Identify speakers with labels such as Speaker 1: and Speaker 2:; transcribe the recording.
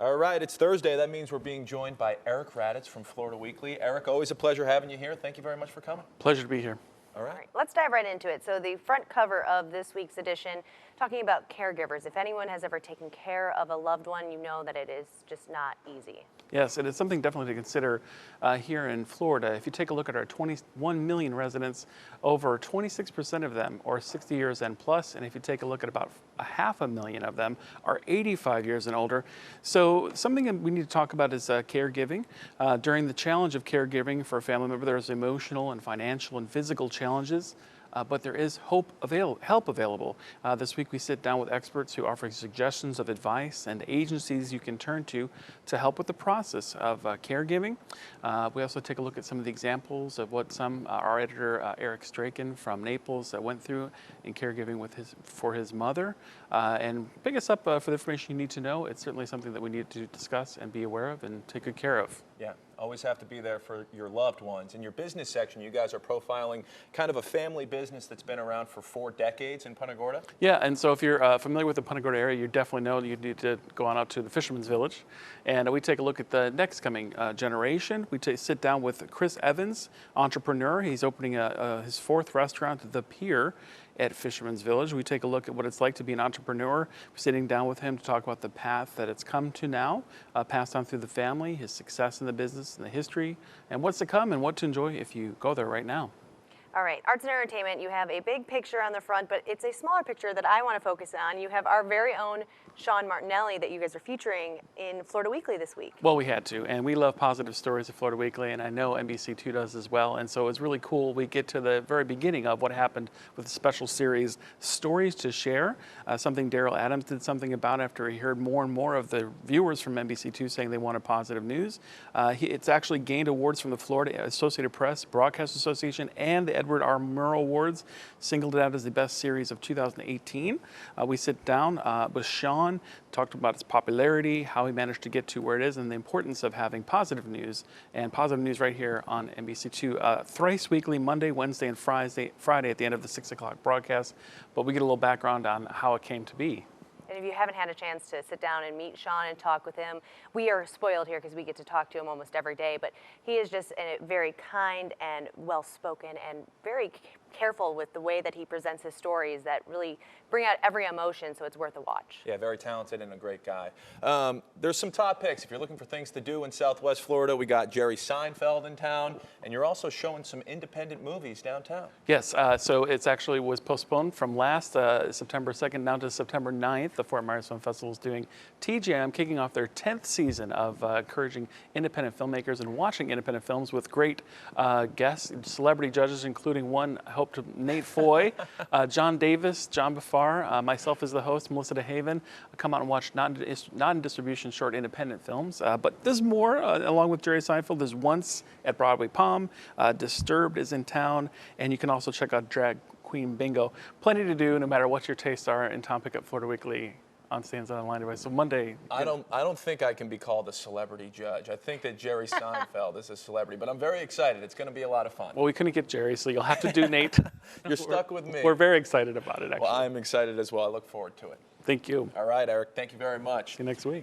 Speaker 1: All right, it's Thursday. That means we're being joined by Eric Raditz from Florida Weekly. Eric, always a pleasure having you here. Thank you very much for coming.
Speaker 2: Pleasure to be here.
Speaker 1: All right.
Speaker 3: All right, let's dive right into it. So the front cover of this week's edition, talking about caregivers. If anyone has ever taken care of a loved one, you know that it is just not easy.
Speaker 2: Yes, it is something definitely to consider here in Florida. If you take a look at our 21 million residents, over 26% of them are 60 years and plus, and if you take a look at about 500,000 of them are 85 years and older. So something that we need to talk about is caregiving. During the challenge of caregiving for a family member, there's emotional and financial and physical challenges. But there is help available. This week we sit down with experts who offer suggestions of advice and agencies you can turn to help with the process of caregiving. We also take a look at some of the examples of what our editor Eric Straken from Naples went through in caregiving for his mother. And pick us up for the information you need to know. It's certainly something that we need to discuss and be aware of and take good care of.
Speaker 1: Yeah, always have to be there for your loved ones. In your business section, you guys are profiling kind of a family business that's been around for 4 decades in Punta Gorda.
Speaker 2: Yeah, and so if you're familiar with the Punta Gorda area, you definitely know you need to go on out to the Fisherman's Village. And we take a look at the next coming generation. We sit down with Chris Evans, entrepreneur. He's opening his 4th restaurant, The Pier, at Fisherman's Village. We take a look at what it's like to be an entrepreneur. We're sitting down with him to talk about the path that it's come to now, passed on through the family, his success in the business and the history, and what's to come and what to enjoy if you go there right now.
Speaker 3: All right, arts and entertainment, you have a big picture on the front, but it's a smaller picture that I want to focus on. You have our very own Sean Martinelli that you guys are featuring in Florida Weekly this week.
Speaker 2: Well, we had to, and we love positive stories at Florida Weekly, and I know NBC2 does as well, and so it's really cool. We get to the very beginning of what happened with the special series, Stories to Share, something Daryl Adams did something about after he heard more and more of the viewers from NBC2 saying they wanted positive news. It's actually gained awards from the Florida Associated Press, Broadcast Association, and the Edward R. Murrow Awards, singled it out as the best series of 2018. We sit down with Sean, talked about its popularity, how he managed to get to where it is, and the importance of having positive news, and positive news right here on NBC2. Thrice weekly, Monday, Wednesday, and Friday at the end of the 6 o'clock broadcast, but we get a little background on how it came to be.
Speaker 3: And if you haven't had a chance to sit down and meet Sean and talk with him, we are spoiled here because we get to talk to him almost every day, but he is just a very kind and well-spoken and very careful with the way that he presents his stories that really bring out every emotion, so it's worth a watch.
Speaker 1: Yeah, very talented and a great guy. There's some top picks. If you're looking for things to do in Southwest Florida, we got Jerry Seinfeld in town, and you're also showing some independent movies downtown.
Speaker 2: Yes, so it's actually was postponed from last September 2nd down to September 9th. The Fort Myers Film Festival is doing TGM, kicking off their 10th season of encouraging independent filmmakers and watching independent films with great guests, celebrity judges, including one, I hope to, Nate Foy, John Davis, John Bafar, myself as the host, Melissa DeHaven, come out and watch non-distribution short independent films. But there's more, along with Jerry Seinfeld. There's Once at Broadway Palm, Disturbed is in town, and you can also check out Drag Queen Bingo. Plenty to do no matter what your tastes are in town. Pick up Florida Weekly on stands on online device. So Monday.
Speaker 1: I don't think I can be called a celebrity judge. I think that Jerry Seinfeld is a celebrity, but I'm very excited. It's going to be a lot of fun.
Speaker 2: Well, we couldn't get Jerry, so you'll have to do Nate.
Speaker 1: You're stuck with me.
Speaker 2: We're very excited about it, actually.
Speaker 1: Well, I'm excited as well. I look forward to it.
Speaker 2: Thank you.
Speaker 1: All right, Eric. Thank you very much.
Speaker 2: See you next week.